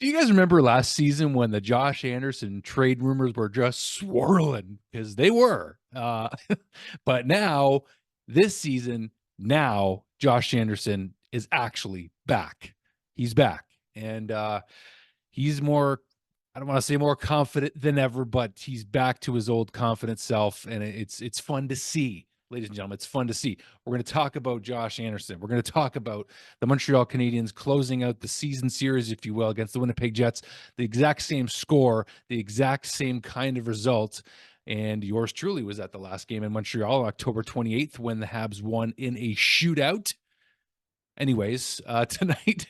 Do you guys remember last season when the Josh Anderson trade rumors were just swirling? Because they were. But now, this season, now Josh Anderson is actually back. He's back. And he's more, I don't want to say more confident than ever, but he's back to his old confident self. And it's fun to see. Ladies and gentlemen, it's fun to see. We're going to talk about Josh Anderson. We're going to talk about the Montreal Canadiens closing out the season series, if you will, against the Winnipeg Jets. The exact same score, the exact same kind of result. And yours truly was at the last game in Montreal on October 28th when the Habs won in a shootout. Anyways, tonight,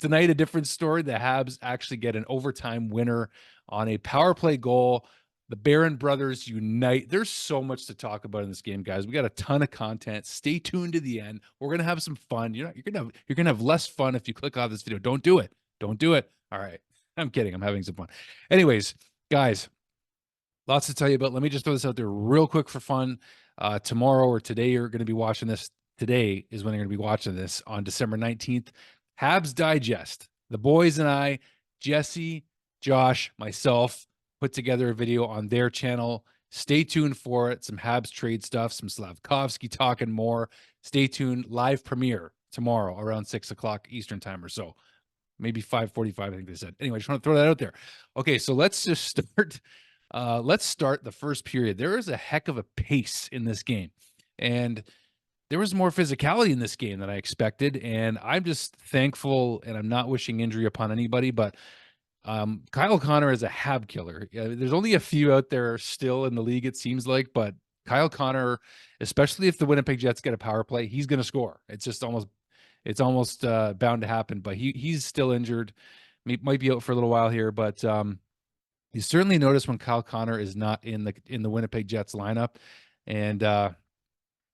a different story. The Habs actually get an overtime winner on a power play goal. The Barron brothers unite. There's so much to talk about in this game, guys. We got a ton of content. Stay tuned to the end. We're gonna have some fun. You're gonna have less fun if you click off this video. Don't do it. Don't do it. All right. I'm kidding. I'm having some fun. Anyways, guys, lots to tell you about. Let me just throw this out there real quick for fun. Tomorrow or today, you're going to be watching this. Today is when you're going to be watching this on December 19th. Habs Digest. The boys and I, Jesse, Josh, myself, put together a video on their channel. Stay tuned for it. Some Habs trade stuff, some Slavkovsky talking more. Stay tuned. Live premiere tomorrow around 6 o'clock Eastern time or so. Maybe 5:45, I think they said. Anyway, I just want to throw that out there. Okay, so let's just start. Let's start the first period. There is a heck of a pace in this game, and there was more physicality in this game than I expected. And I'm just thankful, and I'm not wishing injury upon anybody, but Kyle Connor is a Hab killer. There's only a few out there still in the league, it seems like, but Kyle Connor, especially if the Winnipeg Jets get a power play, he's going to score. It's almost bound to happen. But he's still injured, might be out for a little while here, but you certainly notice when Kyle Connor is not in the Winnipeg Jets lineup, and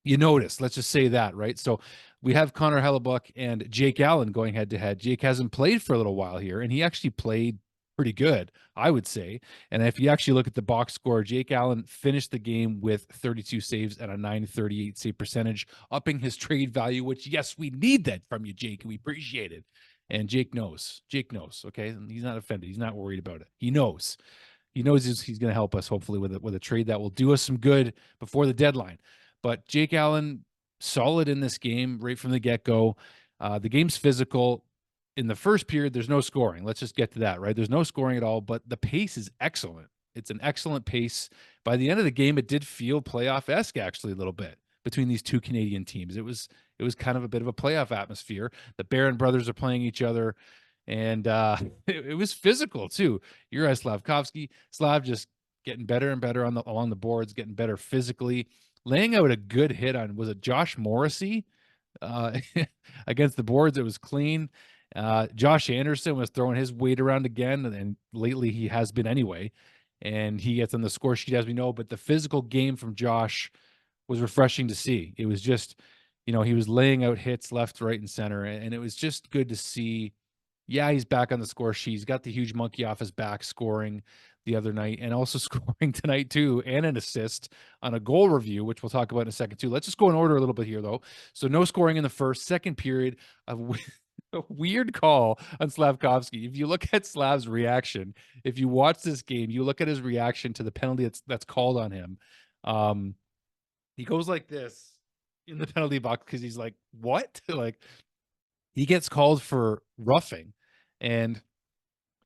you notice. Let's just say that, right? So we have Connor Hellebuck and Jake Allen going head to head. Jake hasn't played for a little while here, and he actually played pretty good, I would say. And if you actually look at the box score, Jake Allen finished the game with 32 saves and a 938 save percentage, upping his trade value, which, yes, we need that from you, Jake, and we appreciate it. And Jake knows. Jake knows, okay? He's not offended. He's not worried about it. He knows. He knows he's going to help us, hopefully, with a trade that will do us some good before the deadline. But Jake Allen, solid in this game right from the get-go. The game's physical. In the first period, there's no scoring. Let's just get to that, right? There's no scoring at all, but the pace is excellent. It's an excellent pace. By the end of the game, it did feel playoff-esque, actually, a little bit between these two Canadian teams. It was kind of a bit of a playoff atmosphere. The Barron brothers are playing each other, and it was physical, too. Juraj Slavkovsky, Slav just getting better and better along the boards, getting better physically, laying out a good hit on, was it Josh Morrissey against the boards? It was clean. Josh Anderson was throwing his weight around again, and lately he has been anyway. And he gets on the score sheet, as we know. But the physical game from Josh was refreshing to see. It was just, he was laying out hits left, right, and center. And it was just good to see. Yeah, he's back on the score sheet. He's got the huge monkey off his back scoring the other night and also scoring tonight too, and an assist on a goal review, which we'll talk about in a second too. Let's just go in order a little bit here though. So no scoring in the second period, a weird call on Slavkovsky. If you look at Slav's reaction, if you watch this game, you look at his reaction to the penalty that's called on him. He goes like this in the penalty box because he's like, what? Like, he gets called for roughing, and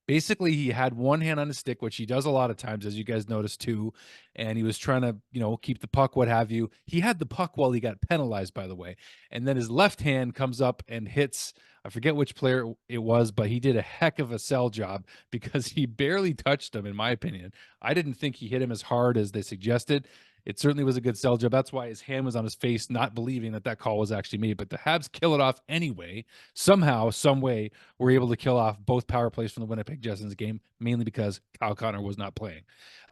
basically he had one hand on his stick, which he does a lot of times, as you guys noticed too, and he was trying to, keep the puck, what have you. He had the puck while he got penalized, by the way, and then his left hand comes up and hits, I forget which player it was, but he did a heck of a sell job because he barely touched him, in my opinion. I didn't think he hit him as hard as they suggested. It certainly was a good sell job. That's why his hand was on his face, not believing that call was actually made. But the Habs kill it off anyway. Somehow, some way, we're able to kill off both power plays from the Winnipeg Jets in this game, mainly because Kyle Connor was not playing.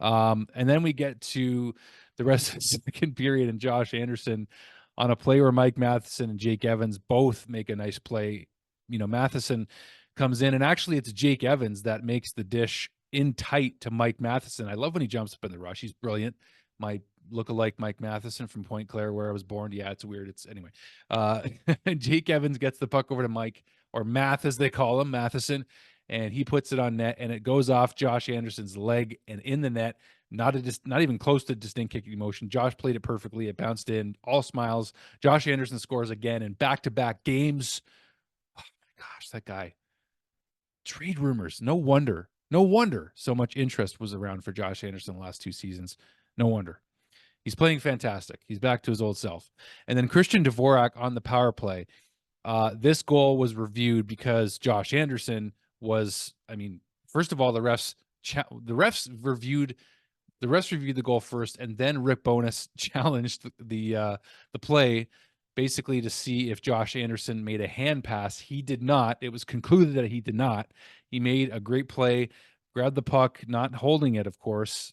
And then we get to the rest of the second period, and Josh Anderson on a play where Mike Matheson and Jake Evans both make a nice play. Matheson comes in, and actually it's Jake Evans that makes the dish in tight to Mike Matheson. I love when he jumps up in the rush. He's brilliant. My look-alike Mike Matheson from Point Claire, where I was born. Yeah, it's weird. It's anyway. Jake Evans gets the puck over to Mike, or Math as they call him, Matheson, and he puts it on net, and it goes off Josh Anderson's leg and in the net. Not even close to distinct kicking motion. Josh played it perfectly. It bounced in. All smiles. Josh Anderson scores again in back-to-back games. Oh my gosh, that guy. Trade rumors. No wonder. No wonder so much interest was around for Josh Anderson the last 2 seasons. No wonder. He's playing fantastic. He's back to his old self. And then Christian Dvorak on the power play. This goal was reviewed because Josh Anderson was, first of all, the refs reviewed the goal first, and then Rick Bowness challenged the play basically to see if Josh Anderson made a hand pass. He did not. It was concluded that he did not. He made a great play, grabbed the puck, not holding it, of course.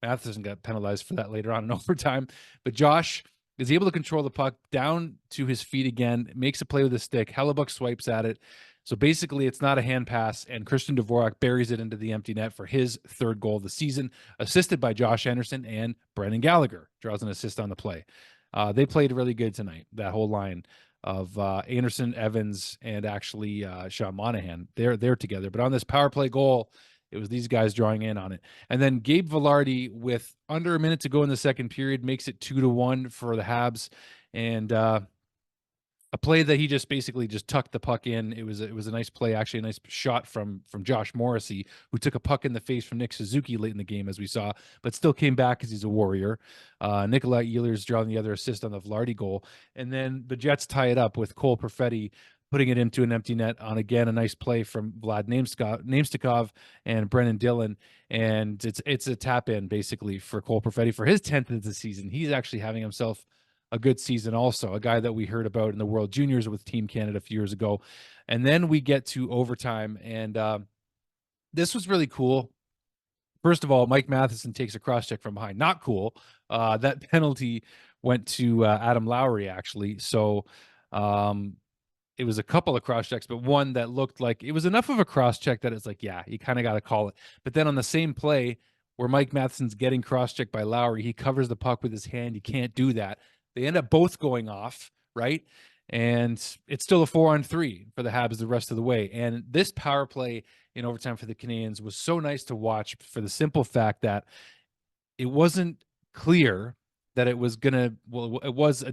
Matheson got penalized for that later on in overtime. But Josh is able to control the puck down to his feet again, makes a play with a stick. Hellebuck swipes at it. So basically, it's not a hand pass, and Christian Dvorak buries it into the empty net for his 3rd goal of the season, assisted by Josh Anderson, and Brendan Gallagher draws an assist on the play. They played really good tonight, that whole line of Anderson, Evans, and actually Sean Monahan. They're together. But on this power play goal, it was these guys drawing in on it. And then Gabe Vilardi, with under a minute to go in the second period, makes it 2-1 for the Habs. And a play that he just basically just tucked the puck in. It was a nice play, actually a nice shot from Josh Morrissey, who took a puck in the face from Nick Suzuki late in the game, as we saw, but still came back because he's a warrior. Nikolai Ehlers drawing the other assist on the Vilardi goal. And then the Jets tie it up with Cole Perfetti putting it into an empty net on, again, a nice play from Vlad Namestikov and Brennan Dillon. And it's a tap in basically for Cole Perfetti for his 10th of the season. He's actually having himself a good season also, a guy that we heard about in the World Juniors with Team Canada a few years ago. And then we get to overtime, and this was really cool. First of all, Mike Matheson takes a cross-check from behind. Not cool. That penalty went to Adam Lowry, actually. So it was a couple of cross-checks, but one that looked like it was enough of a cross-check that it's like, yeah, you kind of got to call it. But then on the same play where Mike Matheson's getting cross-checked by Lowry, he covers the puck with his hand. You can't do that. They end up both going off, right? And it's still a 4-on-3 for the Habs the rest of the way. And this power play in overtime for the Canadiens was so nice to watch for the simple fact that it wasn't clear that it was gonna. Well, it was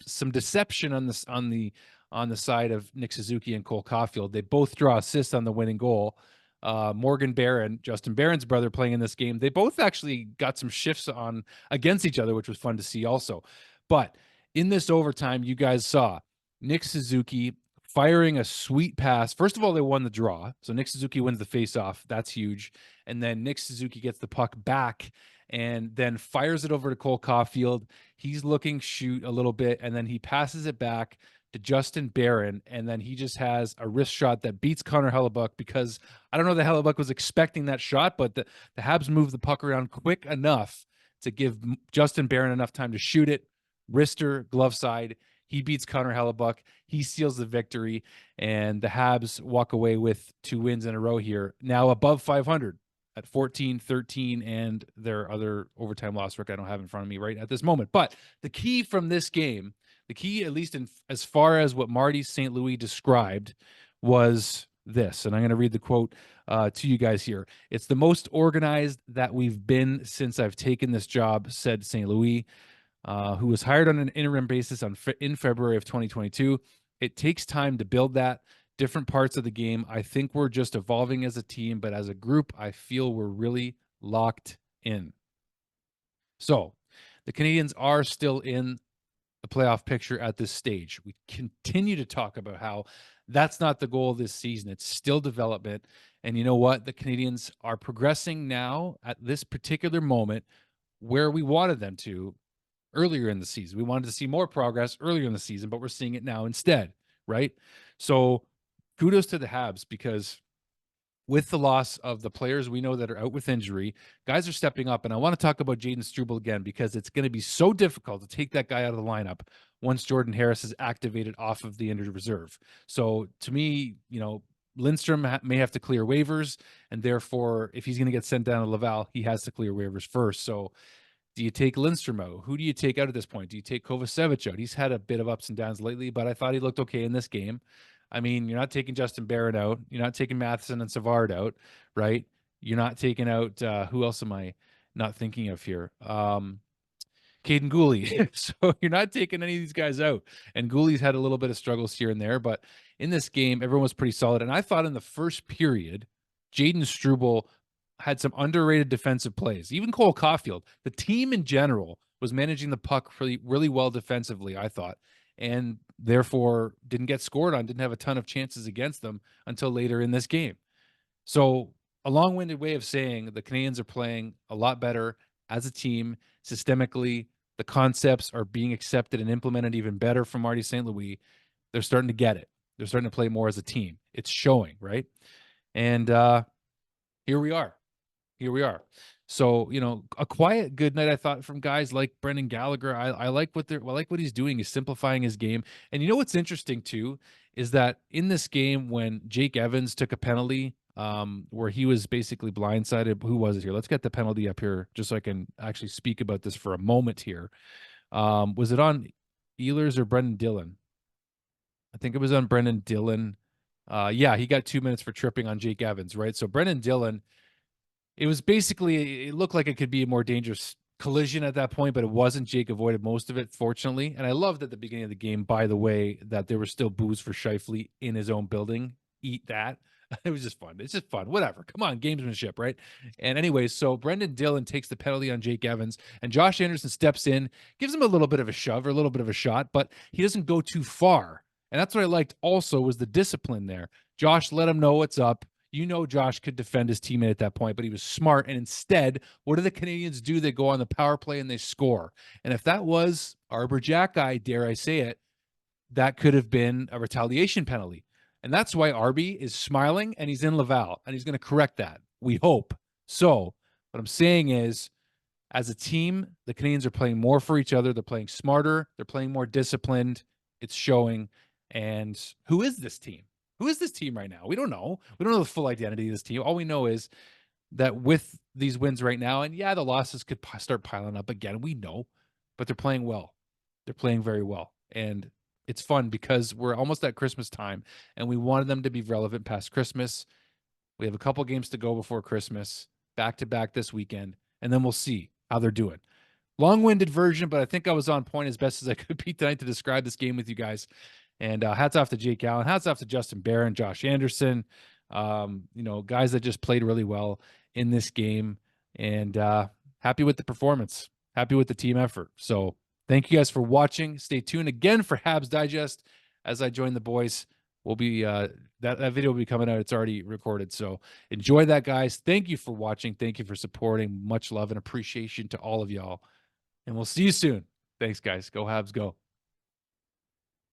some deception on the side of Nick Suzuki and Cole Caulfield. They both draw assists on the winning goal. Morgan Barron, Justin Barron's brother, playing in this game. They both actually got some shifts on against each other, which was fun to see also. But in this overtime, you guys saw Nick Suzuki firing a sweet pass. First of all, they won the draw. So Nick Suzuki wins the faceoff. That's huge. And then Nick Suzuki gets the puck back and then fires it over to Cole Caulfield. He's looking shoot a little bit, and then he passes it back to Justin Barron, and then he just has a wrist shot that beats Connor Hellebuck, because I don't know that Hellebuck was expecting that shot, but the Habs moved the puck around quick enough to give Justin Barron enough time to shoot it. Wrister, glove side. He beats Connor Hellebuck. He seals the victory, and the Habs walk away with 2 wins in a row here, now above 500 at 14-13, and their other overtime loss record I don't have in front of me right at this moment. But the key from this game, the key, at least as far as what Marty St. Louis described, was this. And I'm going to read the quote to you guys here. "It's the most organized that we've been since I've taken this job," said St. Louis, who was hired on an interim basis in February of 2022. "It takes time to build that. Different parts of the game. I think we're just evolving as a team, but as a group, I feel we're really locked in." So the Canadiens are still in the playoff picture at this stage. We continue to talk about how that's not the goal of this season. It's still development. And you know what? The Canadiens are progressing now at this particular moment where we wanted them to earlier in the season. We wanted to see more progress earlier in the season, but we're seeing it now instead, right? So kudos to the Habs, because with the loss of the players we know that are out with injury, guys are stepping up. And I want to talk about Jaden Struble again, because it's going to be so difficult to take that guy out of the lineup once Jordan Harris is activated off of the injured reserve. So to me, Lindstrom may have to clear waivers, and therefore, if he's going to get sent down to Laval, he has to clear waivers first. So do you take Lindstrom out? Who do you take out at this point? Do you take Kovacevic out? He's had a bit of ups and downs lately, but I thought he looked okay in this game. I mean, you're not taking Justin Barron out. You're not taking Matheson and Savard out, right? You're not taking out who else am I not thinking of here? Caden Gooley. So you're not taking any of these guys out. And Gooley's had a little bit of struggles here and there, but in this game, everyone was pretty solid. And I thought in the first period, Jaden Struble had some underrated defensive plays. Even Cole Caulfield, the team in general, was managing the puck really, really well defensively, I thought, and therefore didn't get scored on, didn't have a ton of chances against them until later in this game. So a long-winded way of saying the Canadiens are playing a lot better as a team systemically. The concepts are being accepted and implemented even better from Marty St. Louis. They're starting to get it. They're starting to play more as a team. It's showing, right? And here we are. Here we are. So, a quiet good night, I thought, from guys like Brendan Gallagher. I like what he's doing. He's simplifying his game. And you know what's interesting too is that in this game when Jake Evans took a penalty, where he was basically blindsided. Who was it here? Let's get the penalty up here just so I can actually speak about this for a moment here. Was it on Ehlers or Brendan Dillon? I think it was on Brendan Dillon. Yeah, he got 2 minutes for tripping on Jake Evans, right? So Brendan Dillon, it looked like it could be a more dangerous collision at that point, but it wasn't. Jake avoided most of it, fortunately. And I loved at the beginning of the game, by the way, that there were still boos for Scheifele in his own building. Eat that. It was just fun. It's just fun. Whatever. Come on, gamesmanship, right? And anyways, so Brendan Dillon takes the penalty on Jake Evans, and Josh Anderson steps in, gives him a little bit of a shove or a little bit of a shot, but he doesn't go too far. And that's what I liked also was the discipline there. Josh let him know what's up. Josh could defend his teammate at that point, but he was smart. And instead, what do the Canadiens do? They go on the power play and they score. And if that was Arbor Jack guy, dare I say it, that could have been a retaliation penalty. And that's why Arby is smiling and he's in Laval and he's going to correct that. We hope. So what I'm saying is, as a team, the Canadiens are playing more for each other. They're playing smarter. They're playing more disciplined. It's showing. And who is this team? Who is this team right now? We don't know. We don't know the full identity of this team. All we know is that with these wins right now, and yeah, the losses could start piling up again. We know, but they're playing well. They're playing very well. And it's fun because we're almost at Christmas time and we wanted them to be relevant past Christmas. We have a couple games to go before Christmas, back to back this weekend, and then we'll see how they're doing. Long-winded version, but I think I was on point as best as I could be tonight to describe this game with you guys. And hats off to Jake Allen, hats off to Justin Barron, Josh Anderson, guys that just played really well in this game, and happy with the performance, happy with the team effort. So thank you guys for watching. Stay tuned again for Habs Digest as I join the boys. We'll be that video will be coming out. It's already recorded. So enjoy that, guys. Thank you for watching. Thank you for supporting. Much love and appreciation to all of y'all. And we'll see you soon. Thanks, guys. Go Habs, go.